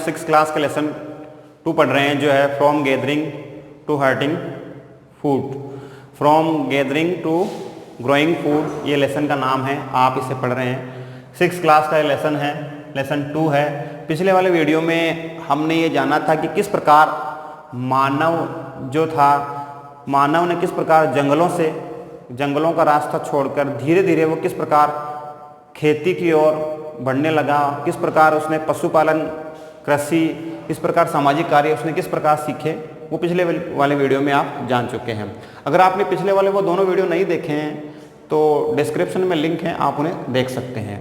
6 class का lesson 2 पढ़ रहे हैं जो है from gathering to hurting food. From gathering to growing food ये लेसन का नाम है, आप इसे पढ़ रहे हैं। 6 क्लास का लेसन है, लेसन 2 है। पिछले वाले वीडियो में हमने ये जाना था कि किस प्रकार मानव जो था, मानव ने किस प्रकार जंगलों का रास्ता छोड़कर धीरे धीरे वो किस प्रकार खेती की ओर बढ़ने लगा, किस प्रकार उसने पशुपालन, कृषि, इस प्रकार सामाजिक कार्य उसने किस प्रकार सीखे, वो पिछले वाले वीडियो में आप जान चुके हैं। अगर आपने पिछले वाले वो दोनों वीडियो नहीं देखे हैं तो डिस्क्रिप्शन में लिंक है, आप उन्हें देख सकते हैं।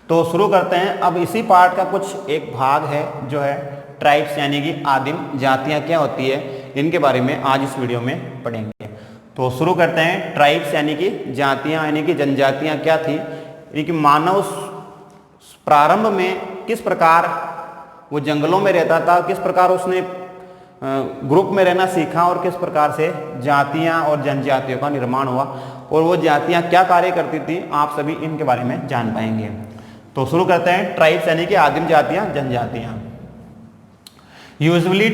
तो शुरू करते हैं। अब इसी पार्ट का कुछ एक भाग है जो है ट्राइब्स यानी कि आदिम जातियाँ क्या होती है, इनके बारे में आज इस वीडियो में पढ़ेंगे। तो शुरू करते हैं। ट्राइब्स यानी कि जातियाँ यानी कि जनजातियाँ क्या थी, यानी कि मानव प्रारंभ में किस प्रकार वो जंगलों में रहता था, किस प्रकार उसने ग्रुप में रहना सीखा और किस प्रकार से जातियाँ और जनजातियों का निर्माण हुआ और वो जातियाँ क्या कार्य करती थी, आप सभी इनके बारे में जान पाएंगे। तो शुरू करते हैं। ट्राइब्स यानी कि आदिम जातियाँ, जनजातियाँ। Usually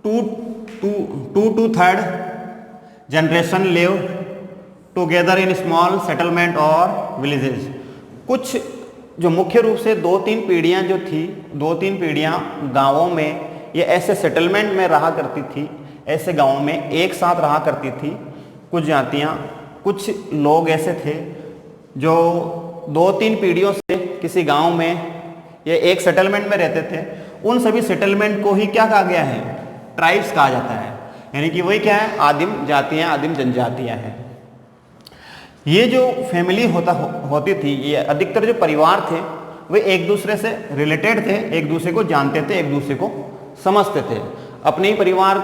2 to 3rd generation live together in small settlement और विलेजेस। कुछ जो मुख्य रूप से 2-3 पीढ़ियाँ जो थी, 2-3 पीढ़ियाँ गाँवों में ये ऐसे सेटलमेंट में रहा करती थी, ऐसे गाँवों में एक साथ रहा करती थी। कुछ जातियाँ, कुछ लोग ऐसे थे जो 2-3 पीढ़ियों से किसी गांव में ये एक सेटलमेंट में रहते थे। उन सभी सेटलमेंट को ही क्या कहा गया है, ट्राइब्स कहा जाता है। यानी कि वही क्या है, आदिम जातियाँ, आदिम जनजातियाँ हैं। ये जो फैमिली होती थी, ये अधिकतर जो परिवार थे वे एक दूसरे से रिलेटेड थे, एक दूसरे को जानते थे, एक दूसरे को समझते थे। अपने ही परिवार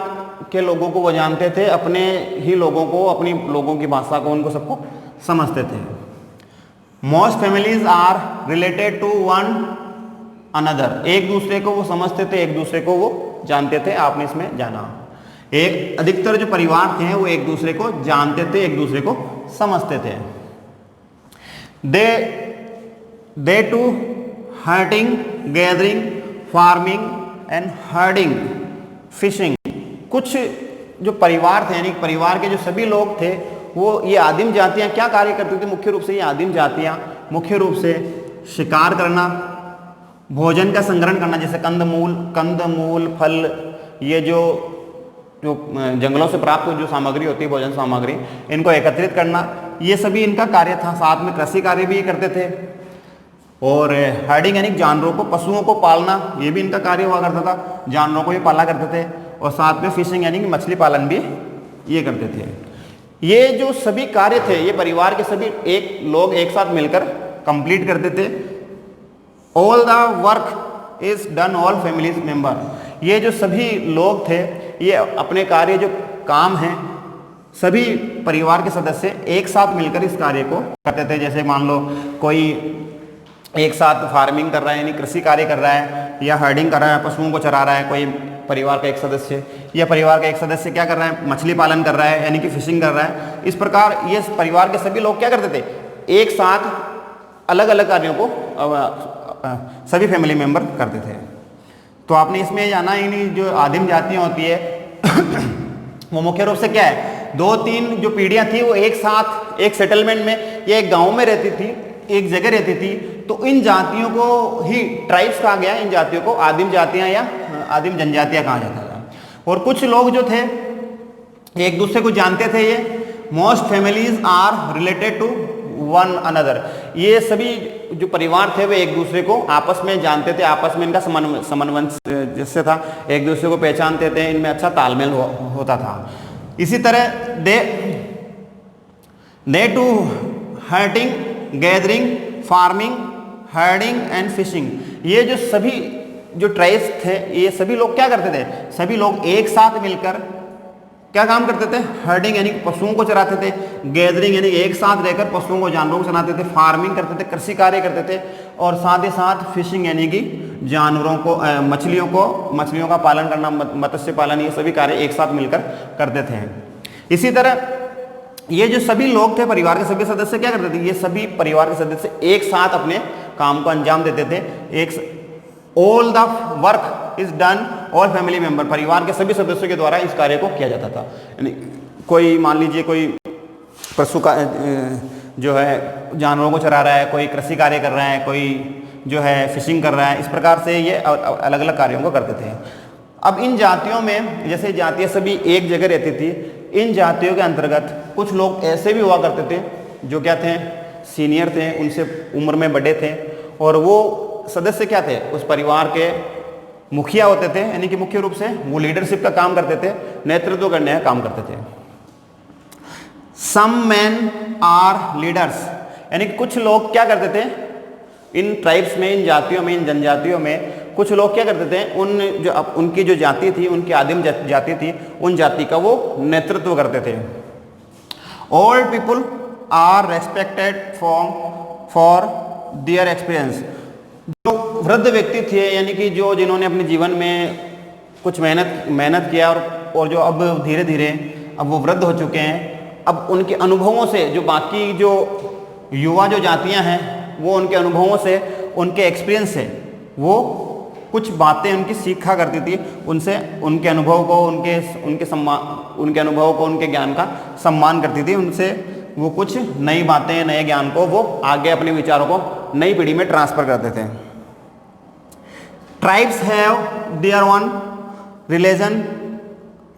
के लोगों को वो जानते थे, अपने ही लोगों को, अपनी लोगों की भाषा को, उनको सबको समझते थे। Most families are related to one another. एक दूसरे को वो समझते थे, एक दूसरे को वो जानते थे। आपने इसमें जाना, एक अधिकतर जो परिवार थे वो एक दूसरे को जानते थे, एक दूसरे को समझते थे। They do hunting, gathering, farming and herding, fishing. कुछ जो परिवार थे यानी परिवार के जो सभी लोग थे वो ये आदिम जातियाँ क्या कार्य करती थी, मुख्य रूप से ये आदिम जातियाँ मुख्य रूप से शिकार करना, भोजन का संग्रहण करना, जैसे कंदमूल, फल, ये जो जंगलों से प्राप्त जो सामग्री होती है, भोजन सामग्री, इनको एकत्रित करना, ये सभी इनका कार्य था। साथ में कृषि कार्य भी करते थे। और हर्डिंग यानी जानवरों को, पशुओं को पालना, ये भी इनका कार्य हुआ करता था, जानवरों को भी पाला करते थे। और साथ में फिशिंग यानी कि मछली पालन भी ये करते थे। ये जो सभी कार्य थे ये परिवार के सभी लोग एक साथ मिलकर कंप्लीट करते थे। All the work is done all families member. ये जो सभी लोग थे ये अपने कार्य जो काम हैं सभी परिवार के सदस्य एक साथ मिलकर इस कार्य को करते थे। जैसे मान लो कोई एक साथ फार्मिंग कर रहा है यानी कृषि कार्य कर रहा है, या हर्डिंग कर रहा है, पशुओं को चरा रहा है कोई परिवार का एक सदस्य, या परिवार का एक सदस्य क्या कर रहा है, मछली पालन कर रहा है यानी कि फिशिंग कर रहा है। इस प्रकार ये परिवार के सभी लोग क्या करते थे, एक साथ अलग अलग कार्यों को सभी फैमिली मेंबर करते थे। तो आपने इसमें जाना ही नहीं, जो आदिम जातियाँ होती है वो मुख्य रूप से क्या है, 2-3 जो पीढ़ियाँ थी वो एक साथ एक सेटलमेंट में या एक गाँव में रहती थी, एक जगह रहती थी। तो इन जातियों को ही ट्राइब्स कहा गया, इन जातियों को आदिम जातियाँ या आदिम जनजातियाँ कहा जाता था। और कुछ लोग जो थे एक दूसरे को जानते थे। ये most families are related to one another. ये सभी जो परिवार थे वे एक दूसरे को आपस में जानते थे, आपस में इनका समन्वय जिससे था, एक दूसरे को पहचानते थे, इनमें अच्छा तालमेल होता था। इसी तरह they do hunting, gathering, farming, herding and fishing. ये जो सभी जो ट्राइब्स थे ये सभी लोग क्या करते थे, सभी लोग एक साथ मिलकर क्या काम करते थे, हर्डिंग यानी पशुओं को चराते थे, गैदरिंग यानी एक साथ रहकर पशुओं को, जानवरों को चराते थे, फार्मिंग करते थे, कृषि कार्य करते थे, और साथ ही साथ फिशिंग यानी कि जानवरों को, मछलियों का पालन करना, मत्स्य पालन, ये सभी कार्य एक साथ मिलकर करते थे। इसी तरह ये जो सभी लोग थे परिवार के सभी सदस्य क्या करते थे, ये सभी परिवार के सदस्य एक साथ अपने काम को अंजाम देते थे, all the work is done all family member, परिवार के सभी सदस्यों के द्वारा इस कार्य को किया जाता था। यानी कोई मान लीजिए कोई पशु का जो है जानवरों को चरा रहा है, कोई कृषि कार्य कर रहा है, कोई जो है फिशिंग कर रहा है, इस प्रकार से ये अलग अलग कार्यों को करते थे। अब इन जातियों में जैसे जातियाँ सभी एक जगह रहती थी, इन जातियों के अंतर्गत कुछ लोग ऐसे भी हुआ करते थे जो क्या थे, सीनियर थे, उनसे उम्र में बड़े थे, और वो सदस्य क्या थे, उस परिवार के मुखिया होते थे, यानी कि मुख्य रूप से वो लीडरशिप का काम करते थे, नेतृत्व करने का काम करते थे। सम मैन आर लीडर्स, यानी कि कुछ लोग क्या करते थे इन ट्राइब्स में, इन जातियों में, इन जनजातियों में कुछ लोग क्या करते थे, उनकी जो जाति थी, उनकी आदिम जाति थी, उन जाति का वो नेतृत्व करते थे। All people are respected for their experience, जो वृद्ध व्यक्ति थे, यानी कि जो जिन्होंने अपने जीवन में कुछ मेहनत किया और जो अब धीरे धीरे अब वो वृद्ध हो चुके हैं, अब उनके अनुभवों से जो बाकी जो युवा जो जातियां हैं वो उनके अनुभवों से, उनके एक्सपीरियंस से वो कुछ बातें उनकी सीखा करती थी, उनसे उनके अनुभव को, उनके अनुभव को, उनके ज्ञान का सम्मान करती थी, उनसे वो कुछ नई बातें, नए ज्ञान को वो आगे अपने विचारों को नई पीढ़ी में ट्रांसफर करते थे। Tribes have their own religion,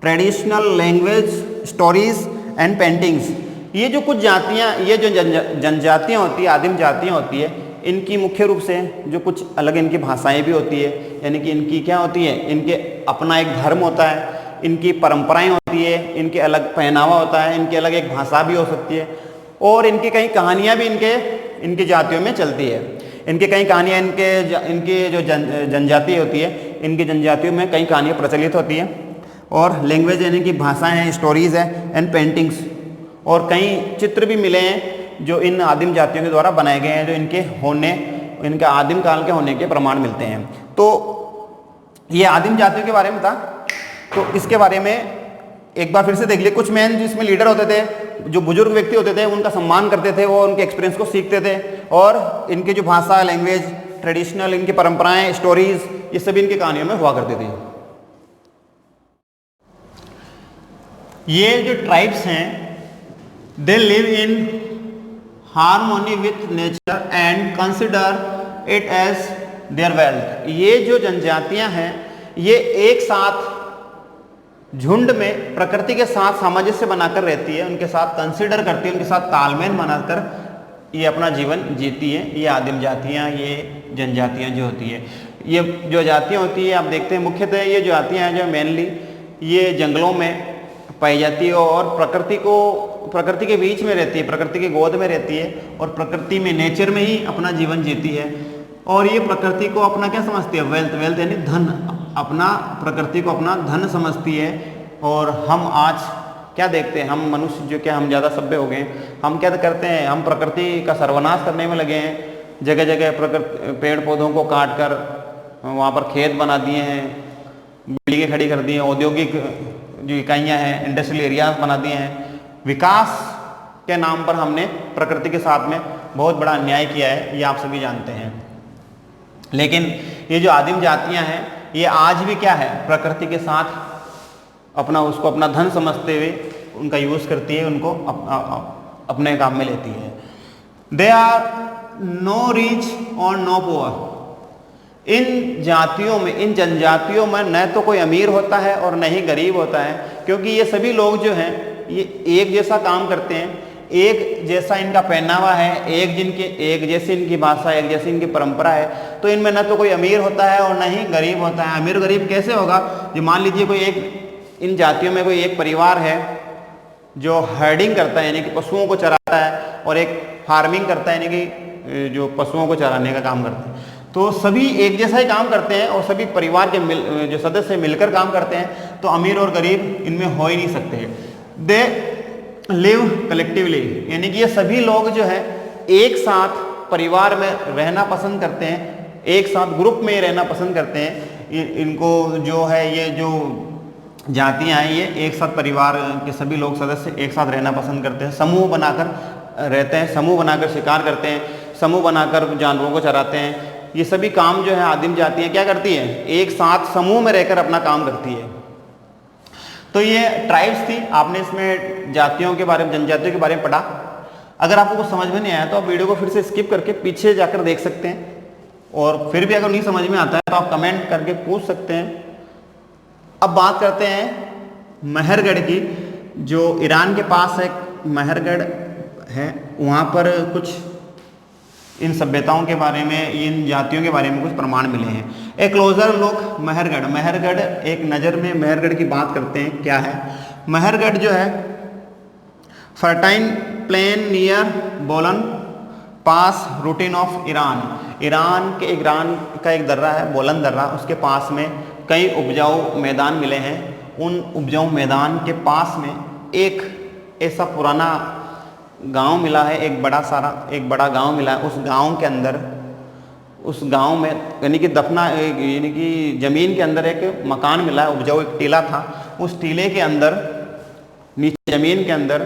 traditional language, stories and paintings. ये जो कुछ जातियाँ, ये जो जनजातियाँ होती है, आदिम जातियाँ होती है, इनकी मुख्य रूप से जो कुछ अलग इनकी भाषाएं भी होती है, यानी कि इनकी क्या होती है, इनके अपना एक धर्म होता है, इनकी परंपराएं होती है, इनके अलग पहनावा होता है, इनकी अलग एक भाषा भी हो सकती है, और इनकी कई कहानियाँ भी इनकी जातियों में चलती है। इनकी कई कहानियाँ इनके जो जनजाति होती है, इनकी जनजातियों में कई कहानियाँ प्रचलित होती हैं, और लैंग्वेज यानी कि भाषाएँ हैं, स्टोरीज़ हैं एंड पेंटिंग्स, और कई चित्र भी मिले हैं जो इन आदिम जातियों के द्वारा बनाए गए हैं, जो इनके आदिम काल के होने के प्रमाण मिलते हैं। तो ये आदिम जातियों के बारे में था, तो इसके बारे में एक बार फिर से देख लिए। कुछ मैन जिसमें लीडर होते थे, जो बुजुर्ग व्यक्ति होते थे, उनका सम्मान करते थे, वो उनके एक्सपीरियंस को सीखते थे, और इनकी जो भाषा, लैंग्वेज, ट्रेडिशनल इनकी परंपराएं, स्टोरीज, ये सभी इनकी कहानियों में हुआ करती थी। ये जो ट्राइब्स हैं, they live in harmony with nature and consider it as their wealth. ये जो जनजातियां हैं, ये एक साथ झुंड में प्रकृति के साथ सामंजस्य बनाकर रहती है, उनके साथ कंसिडर करती है, उनके साथ तालमेल बनाकर ये अपना जीवन जीती है। ये आदिम जातियां, ये जनजातियां जो होती है, ये जो जातियां होती है, आप देखते हैं मुख्यतः ये जो जातियां हैं जो मेनली ये जंगलों में पाई जाती है, और प्रकृति के बीच में रहती है, प्रकृति के गोद में रहती है, और प्रकृति में, नेचर में ही अपना जीवन जीती है। और ये प्रकृति को अपना क्या समझती है, वेल्थ यानी धन, अपना प्रकृति को अपना धन समझती है। और हम आज क्या देखते हैं, हम मनुष्य जो क्या हम ज़्यादा सभ्य हो गए, हम क्या करते हैं, हम प्रकृति का सर्वनाश करने में लगे हैं। जगह जगह प्रकृति पेड़ पौधों को काट कर वहाँ पर खेत बना दिए हैं, बिल्डिंगें खड़ी कर दी हैं, औद्योगिक जो इकाइयाँ हैं, इंडस्ट्रियल एरियाज बना दिए हैं। विकास के नाम पर हमने प्रकृति के साथ में बहुत बड़ा अन्याय किया है, ये आप सभी जानते हैं। लेकिन ये जो आदिम जातियां हैं, ये आज भी क्या है, प्रकृति के साथ अपना धन समझते हुए उनका यूज़ करती है, उनको अपने काम में लेती है। दे आर नो रिच और नो पुअर। इन जातियों में, इन जनजातियों में न तो कोई अमीर होता है और न ही गरीब होता है, क्योंकि ये सभी लोग जो हैं ये एक जैसा काम करते हैं, एक जैसा इनका पहनावा है, एक जैसी इनकी भाषा, एक जैसी इनकी परंपरा है। तो इनमें न तो कोई अमीर होता है और न ही गरीब होता है। अमीर गरीब कैसे होगा, जो मान लीजिए कोई इन जातियों में कोई एक परिवार है जो हर्डिंग करता है, यानी कि पशुओं को चराता है, और एक फार्मिंग करता है, यानी कि जो पशुओं को चराने का काम करते हैं। तो सभी एक जैसा ही काम करते हैं, और सभी परिवार के जो सदस्य मिलकर काम करते हैं, तो अमीर और गरीब इनमें हो ही नहीं सकते। दे लिव कलेक्टिवली, यानी कि ये सभी लोग जो है एक साथ परिवार में रहना पसंद करते हैं, एक साथ ग्रुप में रहना पसंद करते हैं। इनको जो है, ये जो जातियां हैं, ये एक साथ परिवार के सभी लोग सदस्य एक साथ रहना पसंद करते हैं, समूह बनाकर रहते हैं, समूह बनाकर शिकार करते हैं, समूह बनाकर जानवरों को चराते हैं, ये सभी काम जो है आदिम जातियाँ क्या करती हैं, एक साथ समूह में रहकर अपना काम करती है। तो ये ट्राइब्स थी, आपने इसमें जातियों के बारे में, जनजातियों के बारे में पढ़ा। अगर आपको कुछ समझ में नहीं आया तो आप वीडियो को फिर से स्किप करके पीछे जाकर देख सकते हैं, और फिर भी अगर नहीं समझ में आता है तो आप कमेंट करके पूछ सकते हैं। अब बात करते हैं महरगढ़ की, जो ईरान के पास एक महरगढ़ है, वहाँ पर कुछ इन सभ्यताओं के बारे में, इन जातियों के बारे में कुछ प्रमाण मिले हैं। ए क्लोजर लुक महरगढ़, महरगढ़ एक नज़र में महरगढ़ की बात करते हैं। क्या है महरगढ़? जो है फर्टाइन प्लेन नियर बोलन पास रूटीन ऑफ ईरान, ईरान का एक दर्रा है बोलन दर्रा, उसके पास में कई उपजाऊ मैदान मिले हैं। उन उपजाऊ मैदान के पास में एक ऐसा पुराना गांव मिला है, एक बड़ा गांव मिला है। उस गांव के अंदर, उस गांव में यानी कि ज़मीन के अंदर एक मकान मिला है, उपजाऊ एक टीला था। उस टीले के अंदर नीचे ज़मीन के अंदर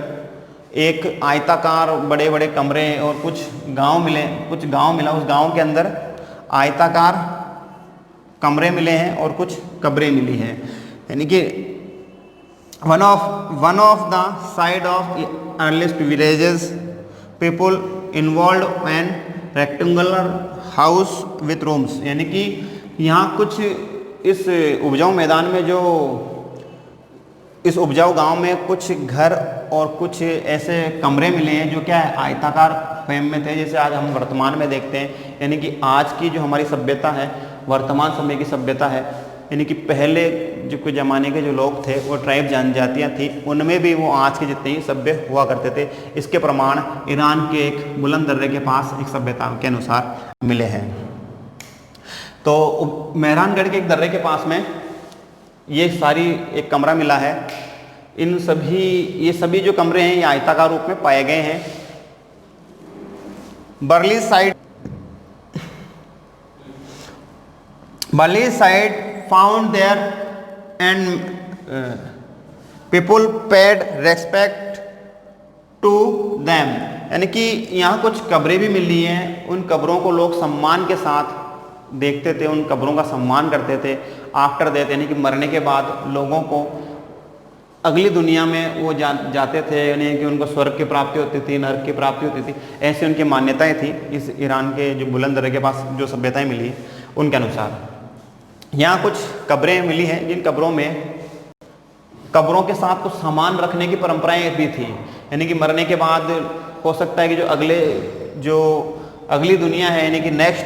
एक आयताकार बड़े बड़े कमरे और कुछ गांव मिला। उस गांव के अंदर आयताकार कमरे मिले हैं और कुछ कब्रें मिली हैं। यानी कि one of the side of earliest villages people involve N rectangular house with rooms, यानी कि यहाँ कुछ इस उपजाऊ मैदान में, जो इस उपजाऊ गांव में कुछ घर और कुछ ऐसे कमरे मिले हैं जो क्या है, आयताकार फ्रेम में थे, जैसे आज हम वर्तमान में देखते हैं। यानी कि आज की जो हमारी सभ्यता है, वर्तमान समय की सभ्यता है, यानी कि पहले जो कुछ ज़माने के जो लोग थे वो ट्राइब जनजातियाँ थी, उनमें भी वो आज के जितने ही सभ्य हुआ करते थे। इसके प्रमाण ईरान के एक बुलंद दर्रे के पास एक सभ्यता के अनुसार मिले हैं। तो मेहरानगढ़ के एक दर्रे के पास में ये सारी एक कमरा मिला है। ये सभी जो कमरे हैं ये आयताकार रूप में पाए गए हैं। Burial site found there and people paid respect to them, यानी कि यहाँ कुछ कब्रें भी मिली हैं। उन कब्रों को लोग सम्मान के साथ देखते थे, उन कब्रों का सम्मान करते थे। आफ्टर डेथ, यानी कि मरने के बाद लोगों को अगली दुनिया में वो जाते थे, यानी कि उनको स्वर्ग की प्राप्ति होती थी, नरक की प्राप्ति होती थी। ऐसी उनकी मान्यताएं थी। इस ईरान के जो बुलंद दर्रे के पास जो सभ्यताएं मिली उनके अनुसार यहाँ कुछ कब्रें मिली हैं, जिन कब्रों के साथ कुछ सामान रखने की परंपराएं भी थी। यानी कि मरने के बाद हो सकता है कि जो अगली दुनिया है, यानी कि नेक्स्ट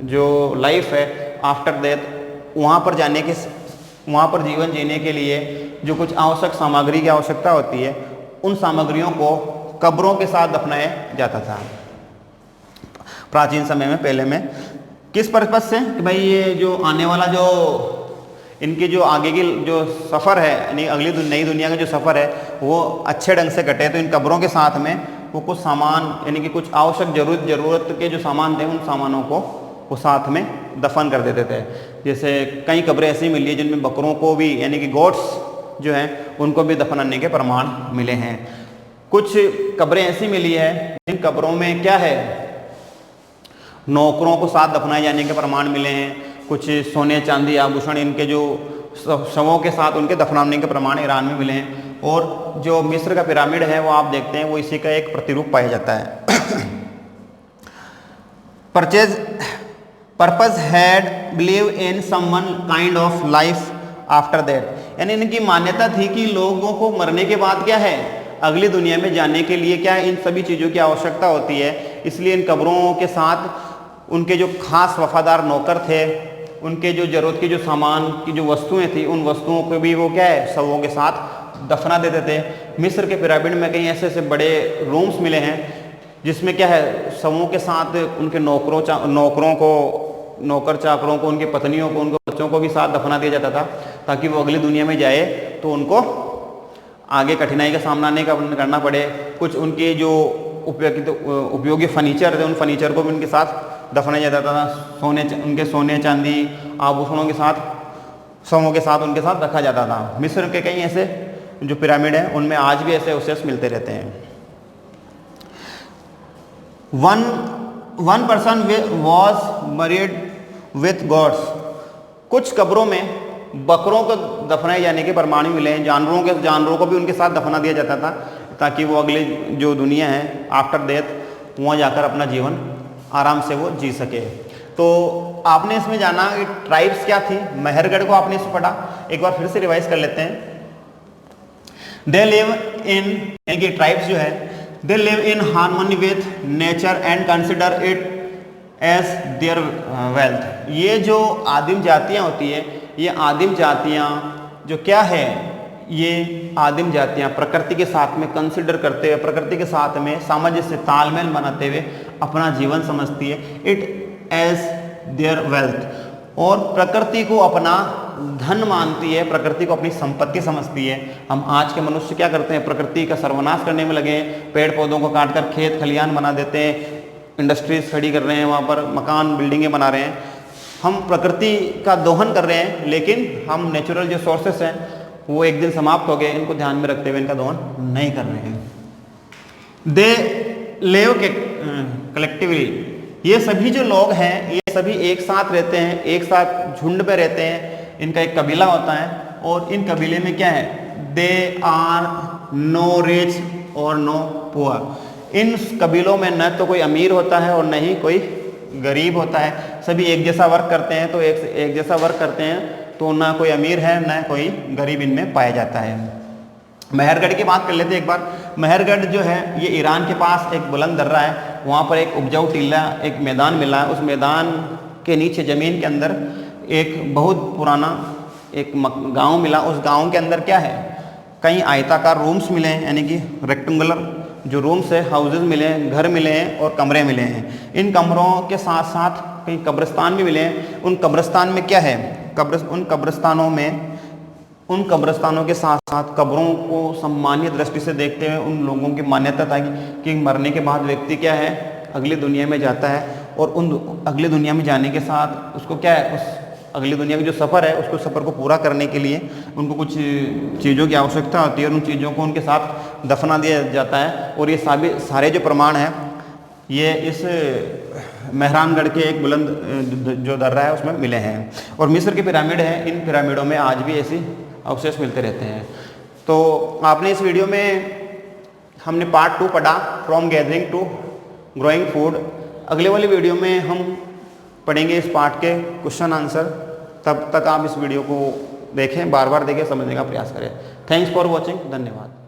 जो लाइफ है आफ्टर डेथ, वहाँ पर जीवन जीने के लिए जो कुछ आवश्यक सामग्री की आवश्यकता होती है, उन सामग्रियों को कब्रों के साथ दफनाया जाता था प्राचीन समय में, पहले में। किस पर्पज से कि भाई ये जो आने वाला जो इनकी जो आगे की जो सफ़र है, यानी अगली नई दुनिया का जो सफ़र है, वो अच्छे ढंग से कटे। तो इन कब्रों के साथ में वो कुछ सामान, यानी कि कुछ आवश्यक ज़रूरत के जो सामान थे, उन सामानों को वो साथ में दफन कर देते थे। जैसे कई कब्रें ऐसी मिली है जिनमें बकरों को भी, यानी कि गोट्स जो हैं, उनको भी दफनाने के प्रमाण मिले हैं। कुछ कब्रें ऐसी मिली है जिन कब्रों में क्या है, नौकरों को साथ दफनाए जाने के प्रमाण मिले हैं। कुछ सोने चांदी आभूषण इनके जो शवों के साथ उनके दफनाने के प्रमाण ईरान में मिले हैं। और जो मिस्र का पिरामिड है वो आप देखते हैं, वो इसी का एक प्रतिरूप पाया जाता है। Purpose had believe in someone kind of life after that, यानी इनकी मान्यता थी कि लोगों को मरने के बाद क्या है, अगली दुनिया में जाने के लिए क्या है, इन सभी चीज़ों की आवश्यकता होती है। इसलिए इन कब्रों के साथ उनके जो खास वफादार नौकर थे, उनके जो ज़रूरत की जो सामान की जो वस्तुएं थी, उन वस्तुओं को भी वो क्या है, शवों के साथ दफना देते थे। मिस्र के पिरामिड में कई ऐसे ऐसे बड़े रूम्स मिले हैं जिसमें क्या है, शवों के साथ उनके नौकर चाकरों को, उनकी पत्नियों को, उनके बच्चों को भी साथ दफना दिया जाता था, ताकि वो अगली दुनिया में जाए तो उनको आगे कठिनाई का सामना नहीं करना पड़े। कुछ उनके जो उपयोगी फर्नीचर थे, उन फर्नीचर को भी उनके साथ दफनाया जाता था। उनके सोने चांदी आभूषणों के साथ, शवों के साथ उनके साथ रखा जाता था। मिस्र के कई ऐसे जो पिरामिड हैं उनमें आज भी ऐसे अवशेष मिलते रहते हैं। One person was buried with goods, कुछ कब्रों में बकरों को दफनाए जाने के प्रमाण मिले हैं, जानवरों को भी उनके साथ दफना दिया जाता था ताकि वो अगले जो दुनिया है आफ्टर डेथ वहाँ जाकर अपना जीवन आराम से वो जी सके। तो आपने इसमें जाना कि ट्राइब्स क्या थी, मेहरगढ़ को आपने इसमें पढ़ा, एक बार फिर से रिवाइज कर लेते हैं। दे लिव इन, इनकी ट्राइब्स जो है they live in harmony with nature and consider it as their wealth. ये जो आदिम जातियाँ होती है, ये आदिम जातियाँ जो क्या है, ये आदिम जातियाँ प्रकृति के साथ में कंसिडर करते हुए, प्रकृति के साथ में सामंजस्य से तालमेल बनाते हुए अपना जीवन समझती है, इट एज देयर वेल्थ, और प्रकृति को अपना धन मानती है, प्रकृति को अपनी संपत्ति समझती है। हम आज के मनुष्य क्या करते हैं, प्रकृति का सर्वनाश करने में लगे हैं, पेड़ पौधों को काटकर खेत खलियान बना देते हैं, इंडस्ट्रीज खड़ी कर रहे हैं, वहाँ पर मकान बिल्डिंगें बना रहे हैं। हम प्रकृति का दोहन कर रहे हैं, लेकिन हम नेचुरल जो सोर्सेस हैं वो एक दिन समाप्त हो गए, इनको ध्यान में रखते हुए इनका दोहन नहीं कर रहे हैं। दे लिव कलेक्टिवली, ये सभी जो लोग हैं ये सभी एक साथ रहते हैं, एक साथ झुंड पे रहते हैं, इनका एक कबीला होता है, और इन कबीले में क्या है, दे आर नो रिच और नो पुअर। इन कबीलों में न तो कोई अमीर होता है और न ही कोई गरीब होता है, सभी एक जैसा वर्क करते हैं। तो एक जैसा वर्क करते हैं तो ना कोई अमीर है ना कोई गरीब इनमें पाया जाता है। मेहरगढ़ की बात कर लेते हैं एक बार। मेहरगढ़ जो है ये ईरान के पास एक बुलंद दर्रा है, वहाँ पर एक उपजाऊ टीला, एक मैदान मिला है, उस मैदान के नीचे ज़मीन के अंदर एक बहुत पुराना एक गांव मिला। उस गांव के अंदर क्या है, कई आयताकार रूम्स मिले हैं, यानी कि रेक्टेंगुलर जो रूम्स है, हाउसेज मिले हैं, घर मिले हैं और कमरे मिले हैं। इन कमरों के साथ साथ कई कब्रिस्तान भी मिले हैं। उन कब्रिस्तान में क्या है, उन कब्रिस्तानों के साथ साथ कब्रों को सम्मानीय दृष्टि से देखते हुए उन लोगों की मान्यता था कि मरने के बाद व्यक्ति क्या है, अगली दुनिया में जाता है, और उन अगली दुनिया में जाने के साथ उसको क्या है, उस अगली दुनिया की जो सफ़र है उसको सफ़र को पूरा करने के लिए उनको कुछ चीज़ों की आवश्यकता होती है, और उन चीज़ों को उनके साथ दफना दिया जाता है। और ये सारे जो प्रमाण हैं ये इस मेहरानगढ़ के एक बुलंद जो दर्रा है उसमें मिले हैं। और मिस्र के पिरामिड हैं, इन पिरामिडों में आज भी ऐसी अवशेष मिलते रहते हैं। तो आपने इस वीडियो में हमने पार्ट 2 पढ़ा, from gathering to growing food. अगले वाली वीडियो में हम पढ़ेंगे इस पार्ट के क्वेश्चन आंसर। तब तक आप इस वीडियो को देखें, बार बार देखें, समझने का प्रयास करें। थैंक्स फॉर वॉचिंग, धन्यवाद।